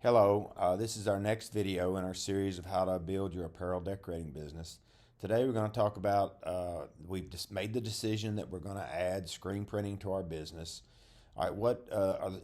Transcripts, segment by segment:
Hello, this is our next video in our series of how to build your apparel decorating business. Today we're going to talk about, we've just made the decision that we're going to add screen printing to our business. All right, what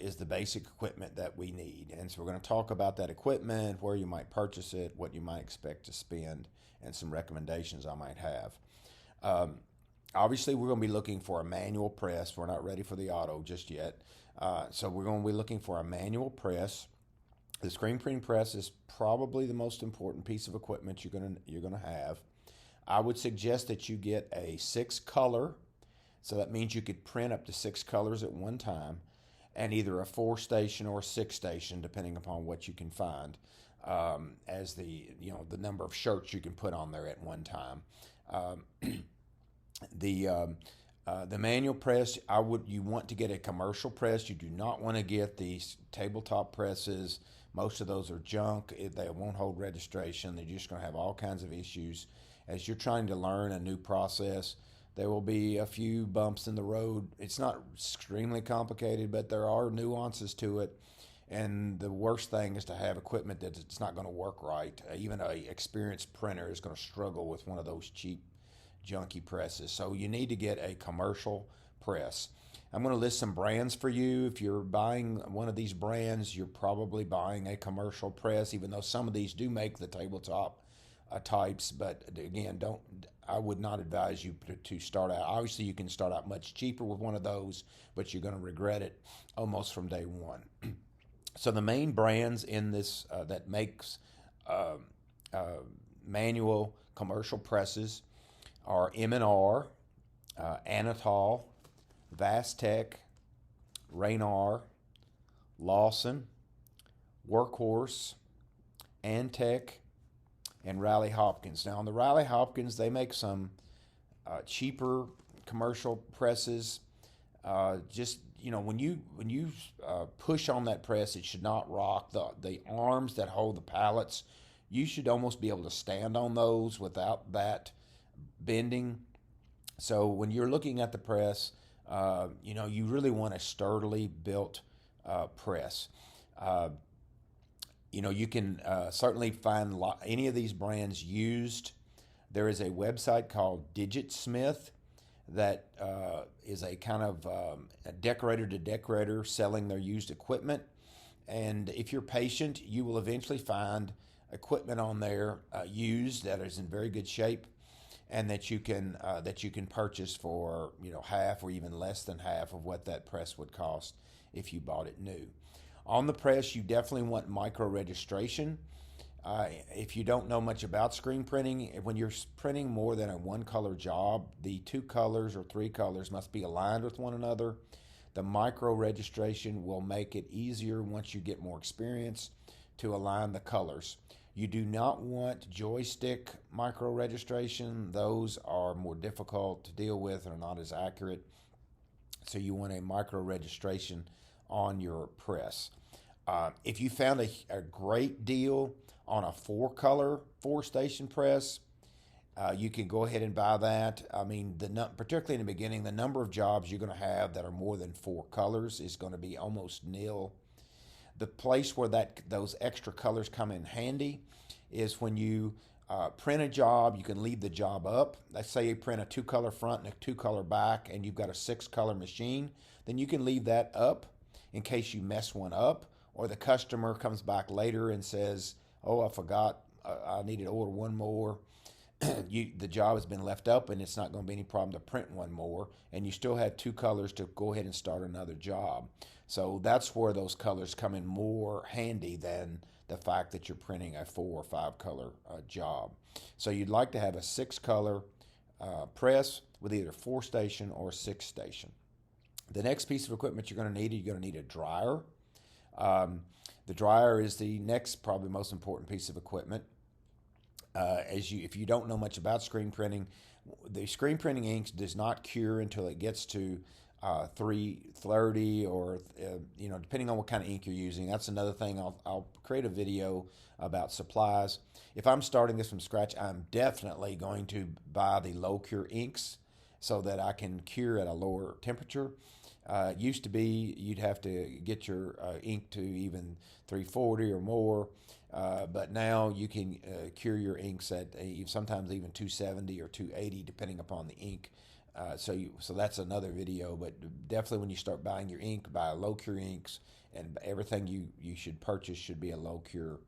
is the basic equipment that we need? And so we're going to talk about that equipment, where you might purchase it, what you might expect to spend, and some recommendations I might have. Obviously, we're going to be looking for a manual press. We're not ready for the auto just yet. So we're going to be looking for a manual press. The screen printing press is probably the most important piece of equipment you're gonna have. I would suggest that you get a 6-color, so that means you could print up to 6 colors at one time, and either a 4-station or a 6-station, depending upon what you can find, as the number of shirts you can put on there at one time. The manual press, you want to get a commercial press. You do not want to get these tabletop presses. Most of those are junk. They won't hold registration. They're just going to have all kinds of issues. As you're trying to learn a new process, there will be a few bumps in the road. It's not extremely complicated, but there are nuances to it. And the worst thing is to have equipment that it's not going to work right. Even an experienced printer is going to struggle with one of those cheap junky presses. So you need to get a commercial press. I'm going to list some brands for you. If you're buying one of these brands, you're probably buying a commercial press, even though some of these do make the tabletop types. But again, I would not advise you to start out. Obviously, you can start out much cheaper with one of those, but you're going to regret it almost from day one. So the main brands in this that makes manual commercial presses are M&R, Anatol, Vastec, Raynor, Lawson, Workhorse, Antec, and Riley Hopkins. Now on the Riley Hopkins, they make some cheaper commercial presses. When you push on that press, it should not rock. The arms that hold the pallets, you should almost be able to stand on those without that bending. So when you're looking at the press, you really want a sturdily built press. You can certainly find any of these brands used. There is a website called Digitsmith that is a kind of a decorator to decorator selling their used equipment. And if you're patient, you will eventually find equipment on there used that is in very good shape, and that you can purchase for half or even less than half of what that press would cost if you bought it new. On the press, you definitely want micro registration. If you don't know much about screen printing, when you're printing more than a 1-color job, the 2 colors or 3 colors must be aligned with one another. The micro registration will make it easier once you get more experience to align the colors. You do not want joystick micro registration. Those are more difficult to deal with and are not as accurate. So you want a micro registration on your press. If you found a great deal on a 4-color 4-station press, you can go ahead and buy that. I mean, particularly in the beginning, the number of jobs you're going to have that are more than 4 colors is going to be almost nil. The place where those extra colors come in handy is when you print a job. You can leave the job up. Let's say you print a 2-color front and a 2-color back, and you've got a 6-color machine. Then you can leave that up in case you mess one up, or the customer comes back later and says, "Oh, I forgot. I needed to order one more." The job has been left up, and it's not going to be any problem to print one more, and you still have 2 colors to go ahead and start another job. So that's where those colors come in more handy than the fact that you're printing a 4 or 5-color job. So you'd like to have a 6-color press with either 4-station or 6-station. The next piece of equipment you're going to need a dryer. The dryer is the next, probably most important piece of equipment. If you don't know much about screen printing, the screen printing ink does not cure until it gets to 330, or depending on what kind of ink you're using. That's another thing. I'll create a video about supplies. If I'm starting this from scratch, I'm definitely going to buy the low cure inks so that I can cure at a lower temperature. Used to be you'd have to get your ink to even 340 or more, but now you can cure your inks at sometimes even 270 or 280 depending upon the ink. So that's another video, but definitely when you start buying your ink, buy low cure inks, and everything you should purchase should be a low cure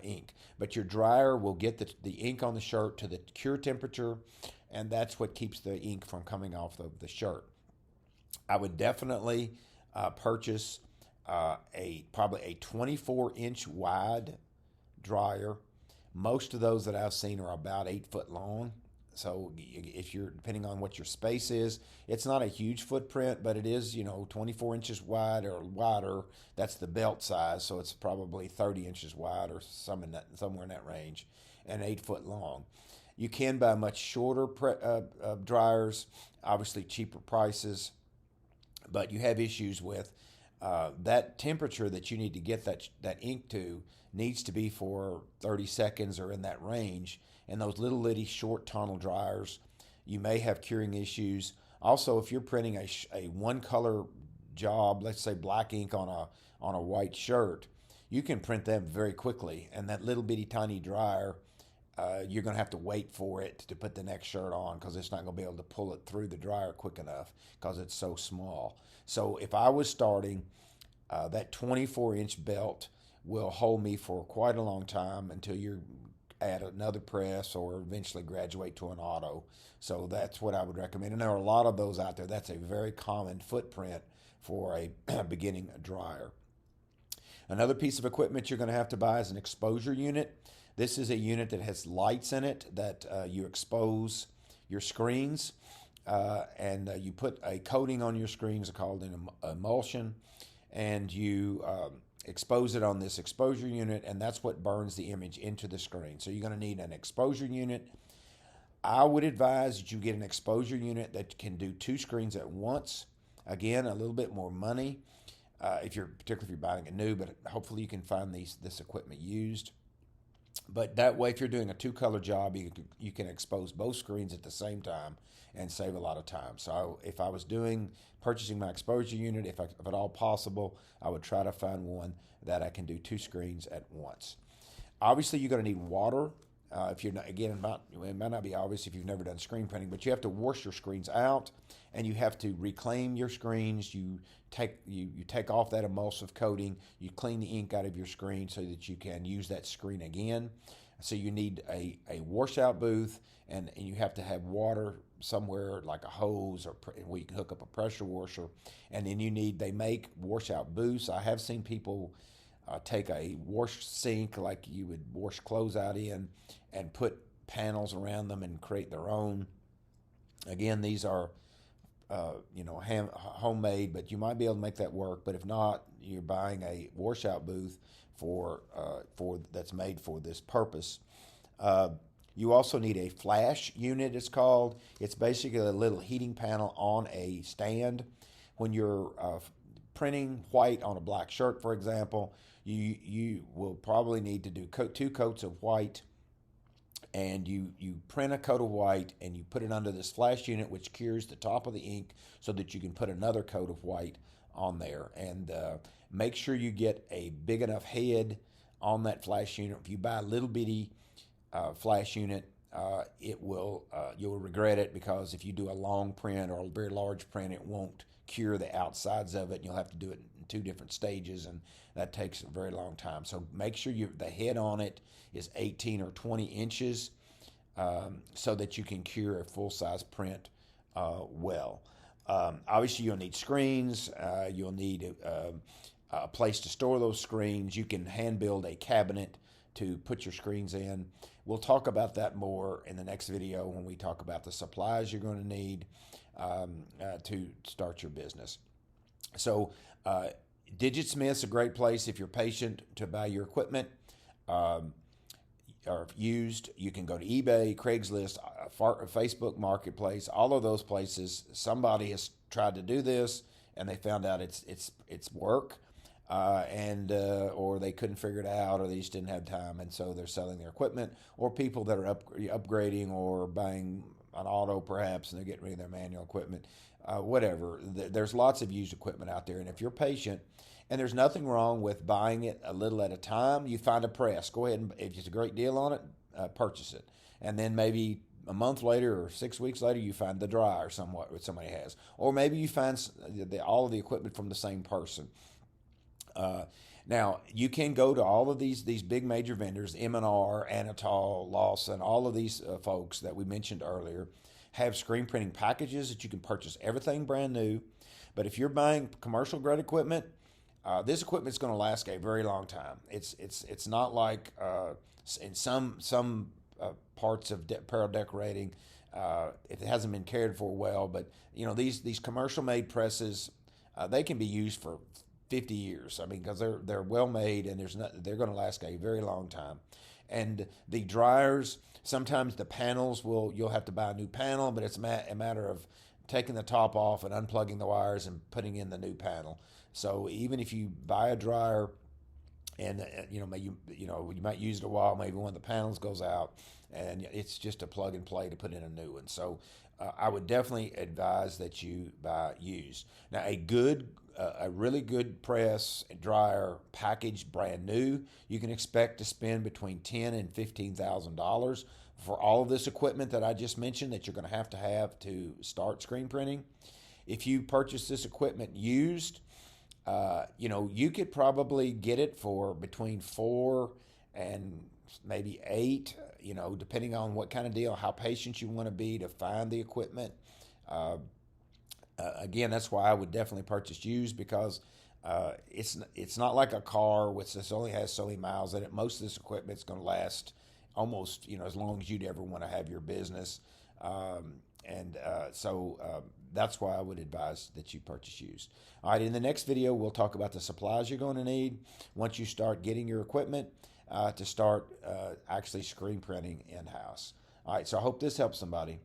ink. But your dryer will get the ink on the shirt to the cure temperature, and that's what keeps the ink from coming off of the shirt. I would definitely purchase probably a 24-inch wide dryer. Most of those that I've seen are about 8 foot long. So if you're, depending on what your space is, it's not a huge footprint, but it is, 24 inches wide or wider. That's the belt size, so it's probably 30 inches wide or somewhere in that range, and 8 foot long. You can buy much shorter dryers, obviously cheaper prices, but you have issues with that temperature that you need to get that ink to needs to be for 30 seconds or in that range. And those little bitty short tunnel dryers, you may have curing issues. Also, if you're printing a one color job, let's say black ink on a white shirt, you can print them very quickly. And that little bitty tiny dryer, you're going to have to wait for it to put the next shirt on, because it's not going to be able to pull it through the dryer quick enough because it's so small. So if I was starting, that 24-inch belt will hold me for quite a long time until you're at another press or eventually graduate to an auto. So that's what I would recommend. And there are a lot of those out there. That's a very common footprint for a beginning dryer. Another piece of equipment you're going to have to buy is an exposure unit. This is a unit that has lights in it that you expose your screens, and you put a coating on your screens called an emulsion, and you expose it on this exposure unit, and that's what burns the image into the screen. So you're going to need an exposure unit. I would advise that you get an exposure unit that can do 2 screens at once. Again, a little bit more money, particularly if you're buying it new, but hopefully you can find this equipment used. But that way, if you're doing a 2-color job, you can expose both screens at the same time and save a lot of time. So if I was purchasing my exposure unit, if at all possible, I would try to find one that I can do 2 screens at once. Obviously, you're going to need water. If you're not, again, it might not be obvious if you've never done screen printing, but you have to wash your screens out, and you have to reclaim your screens. You take off that emulsive coating. You clean the ink out of your screen so that you can use that screen again. So you need a washout booth, and you have to have water somewhere like a hose or where you can hook up a pressure washer. And then they make washout booths. I have seen people take a wash sink like you would wash clothes out in and put panels around them and create their own. Again, these are homemade, but you might be able to make that work. But if not, you're buying a washout booth for that's made for this purpose. You also need a flash unit, it's called. It's basically a little heating panel on a stand. When you're printing white on a black shirt, for example, you will probably need to do 2 coats of white, and you print a coat of white and you put it under this flash unit, which cures the top of the ink so that you can put another coat of white on there. And make sure you get a big enough head on that flash unit. If you buy a little bitty flash unit, you'll regret it, because if you do a long print or a very large print, it won't cure the outsides of it, and you'll have to do it in 2 different stages, and that takes a very long time. So make sure the head on it is 18 or 20 inches so that you can cure a full-size print well. Obviously, you'll need screens. You'll need a place to store those screens. You can hand build a cabinet to put your screens in. We'll talk about that more in the next video when we talk about the supplies you're going to need to start your business. So DigitSmith's a great place if you're patient to buy your equipment or used. You can go to eBay, Craigslist, Facebook Marketplace, all of those places. Somebody has tried to do this and they found out it's work. Or they couldn't figure it out, or they just didn't have time, and so they're selling their equipment. Or people that are upgrading or buying an auto perhaps, and they're getting rid of their manual equipment. whatever. There's lots of used equipment out there, and if you're patient, and there's nothing wrong with buying it a little at a time. You find a press, go ahead and if it's a great deal on it, purchase it, and then maybe a month later or 6 weeks later, you find the dryer somewhat what somebody has, or maybe you find all of the equipment from the same person. Now you can go to all of these big major vendors, M&R, Anatol, Lawson, all of these folks that we mentioned earlier have screen printing packages that you can purchase everything brand new. But if you're buying commercial grade equipment, this equipment is going to last a very long time. It's not like in some parts of apparel decorating, if it hasn't been cared for well. But these commercial made presses, they can be used for 50 years. I mean, because they're well made, and they're going to last a very long time. And the dryers, sometimes the panels you'll have to buy a new panel, but it's a matter of taking the top off and unplugging the wires and putting in the new panel. So even if you buy a dryer and you might use it a while, maybe one of the panels goes out, and it's just a plug and play to put in a new one. So I would definitely advise that you buy used. Now a really good press and dryer packaged brand new, you can expect to spend between $10,000 and $15,000 for all of this equipment that I just mentioned that you're going to have to start screen printing. If you purchase this equipment used, you could probably get it for between 4 and maybe 8, depending on what kind of deal, how patient you want to be to find the equipment. Again, that's why I would definitely purchase used, because it's not like a car which this only has so many miles in it. Most of this equipment is going to last almost as long as you'd ever want to have your business, so that's why I would advise that you purchase used. All right, in the next video, we'll talk about the supplies you're going to need once you start getting your equipment to start actually screen printing in-house. All right, so I hope this helps somebody.